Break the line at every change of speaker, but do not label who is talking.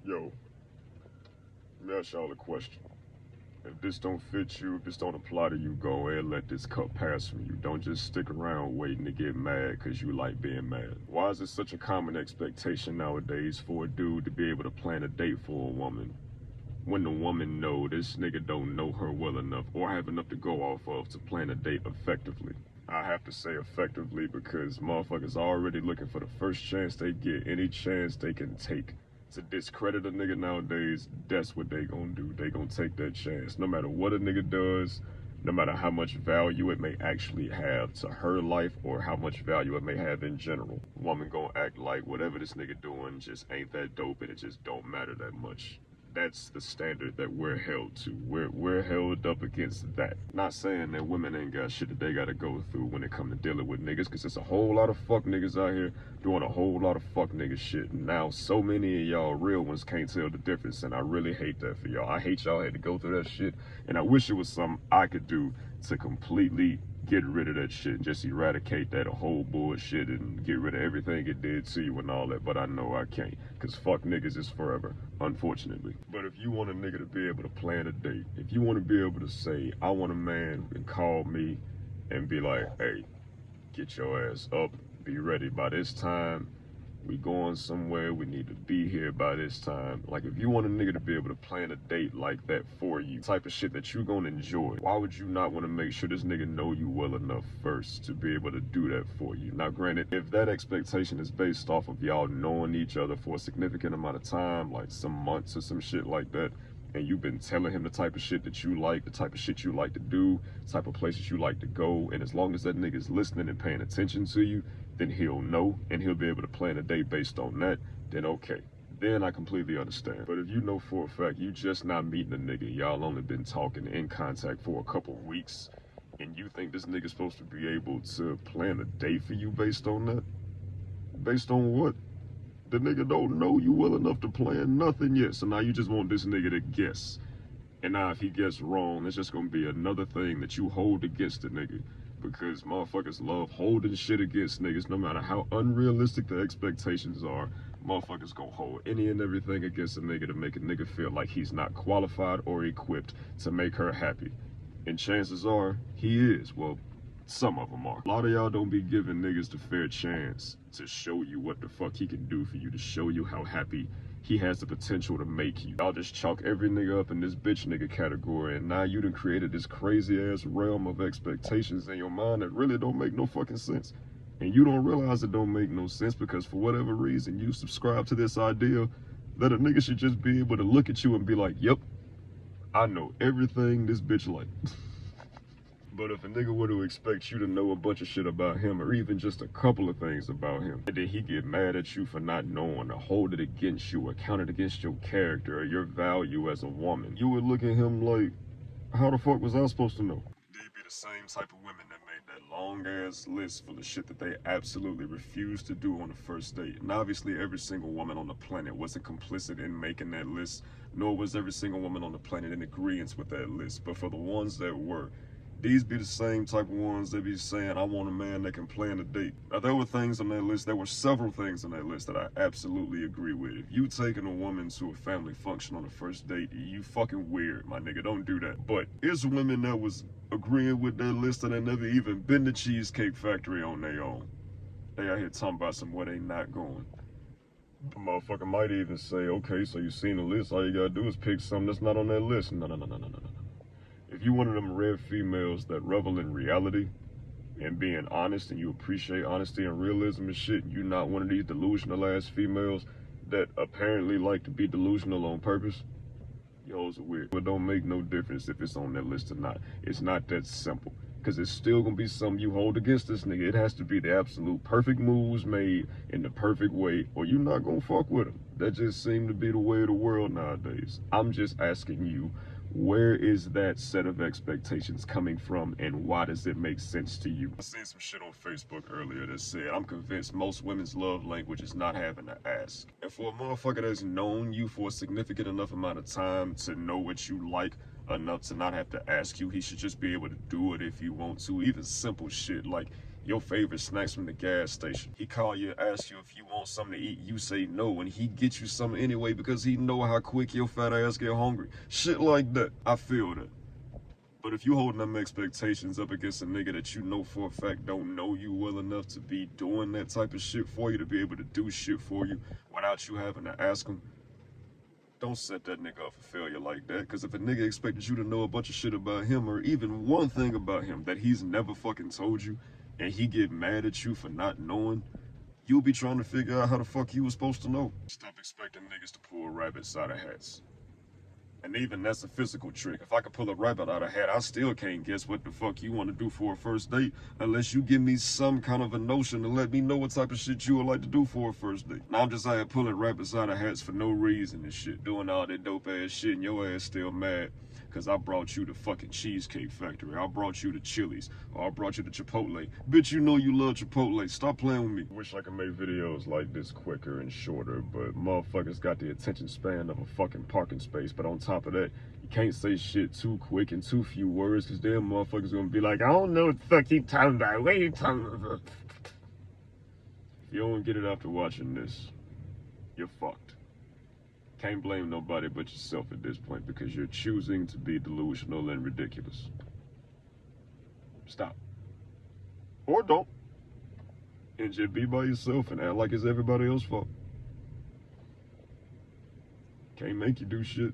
Yo, let me ask y'all a question. If this don't fit you, if this don't apply to you, go ahead and let this cup pass from you. Don't just stick around waiting to get mad because you like being mad. Why is it such a common expectation nowadays for a dude to be able to plan a date for a woman when the woman know this nigga don't know her well enough or have enough to go off of to plan a date effectively? I have to say effectively because motherfuckers already looking for the first chance they get, any chance they can take. To discredit a nigga nowadays, that's what they gonna do. They gonna take that chance. No matter what a nigga does, no matter how much value it may actually have to her life or how much value it may have in general. Woman gonna act like whatever this nigga doing just ain't that dope and it just don't matter that much. That's the standard that we're held to. We're held up against that. Not saying that women ain't got shit that they gotta go through when it come to dealing with niggas, cause there's a whole lot of fuck niggas out here doing a whole lot of fuck nigga shit. Now so many of y'all real ones can't tell the difference, and I really hate that for y'all. I hate y'all had to go through that shit, and I wish it was something I could do to completely get rid of that shit and just eradicate that whole bullshit and get rid of everything it did to you and all that, but I know I can't, because fuck niggas is forever, unfortunately. But if you want a nigga to be able to plan a date, if you want to be able to say, I want a man and call me and be like, hey, get your ass up, be ready by this time, we going somewhere, we need to be here by this time. Like, if you want a nigga to be able to plan a date like that for you, type of shit that you gonna enjoy, why would you not want to make sure this nigga know you well enough first to be able to do that for you? Now, granted, if that expectation is based off of y'all knowing each other for a significant amount of time, like some months or some shit like that, and you've been telling him the type of shit that you like, the type of shit you like to do, the type of places you like to go, and as long as that nigga's listening and paying attention to you, then he'll know and he'll be able to plan a date based on that, then okay. Then I completely understand. But if you know for a fact you just not meeting a nigga, y'all only been talking in contact for a couple weeks, and you think this nigga's supposed to be able to plan a date for you based on that? Based on what? The nigga don't know you well enough to plan nothing yet, so now you just want this nigga to guess. And now if he gets wrong, it's just gonna be another thing that you hold against the nigga. Because motherfuckers love holding shit against niggas, no matter how unrealistic the expectations are. Motherfuckers gonna hold any and everything against a nigga to make a nigga feel like he's not qualified or equipped to make her happy. And chances are, he is. Well, some of them are. A lot of y'all don't be giving niggas the fair chance to show you what the fuck he can do for you, to show you how happy he has the potential to make you. Y'all just chalk every nigga up in this bitch nigga category, and now you done created this crazy ass realm of expectations in your mind that really don't make no fucking sense. And you don't realize it don't make no sense because for whatever reason you subscribe to this idea that a nigga should just be able to look at you and be like, yep, I know everything this bitch like. But if a nigga were to expect you to know a bunch of shit about him, or even just a couple of things about him, and then he get mad at you for not knowing, or hold it against you, or count it against your character, or your value as a woman, you would look at him like, how the fuck was I supposed to know? They'd be the same type of women that made that long ass list full of shit that they absolutely refused to do on the first date. And obviously every single woman on the planet wasn't complicit in making that list, nor was every single woman on the planet in agreement with that list. But for the ones that were, these be the same type of ones that be saying, I want a man that can plan a date. Now, there were things on that list, there were several things on that list that I absolutely agree with. If you taking a woman to a family function on the first date, you fucking weird, my nigga, don't do that. But it's women that was agreeing with that list and they never even been to Cheesecake Factory on their own. They out here talking about somewhere they not going. The motherfucker might even say, okay, so you seen the list, all you gotta do is pick something that's not on that list. No, no, no, no, no, no, no. If you one of them rare females that revel in reality and being honest and you appreciate honesty and realism and shit, and you not one of these delusional ass females that apparently like to be delusional on purpose, y'all's are weird. It don't make no difference if it's on that list or not. It's not that simple. Because it's still gonna be something you hold against this nigga. It has to be the absolute perfect moves made in the perfect way, or you're not gonna fuck with him. That just seems to be the way of the world nowadays. I'm just asking you, where is that set of expectations coming from and why does it make sense to you? I seen some shit on Facebook earlier that said, I'm convinced most women's love language is not having to ask. And for a motherfucker that's known you for a significant enough amount of time to know what you like enough to not have to ask you, he should just be able to do it if you want to. Even simple shit like Your favorite snacks from the gas station. He call you and ask you if you want something to eat. You say no, and he get you something anyway because he know how quick your fat ass get hungry. Shit like that. I feel that. But if you holding them expectations up against a nigga that you know for a fact don't know you well enough to be doing that type of shit for you, to be able to do shit for you without you having to ask him, don't set that nigga up for failure like that. Because if a nigga expected you to know a bunch of shit about him, or even one thing about him that he's never fucking told you, and he get mad at you for not knowing, you'll be trying to figure out how the fuck you was supposed to know. Stop expecting niggas to pull rabbits out of hats. And even that's a physical trick. If I could pull a rabbit out of a hat, I still can't guess what the fuck you want to do for a first date unless you give me some kind of a notion to let me know what type of shit you would like to do for a first date. Now I'm just out here pulling rabbits out of hats for no reason and shit, doing all that dope ass shit, and your ass still mad because I brought you to fucking Cheesecake Factory. I brought you to Chili's, or I brought you to Chipotle. Bitch, you know you love Chipotle. Stop playing with me. Wish I could make videos like this quicker and shorter, but motherfuckers got the attention span of a fucking parking space. But on top of that, you can't say shit too quick and too few words, because then motherfuckers gonna be like, I don't know what the fuck you talking about. What are you talking about? If you don't get it after watching this, you're fucked. Can't blame nobody but yourself at this point, because you're choosing to be delusional and ridiculous. Stop. Or don't. And just be by yourself and act like it's everybody else's fault. Can't make you do shit.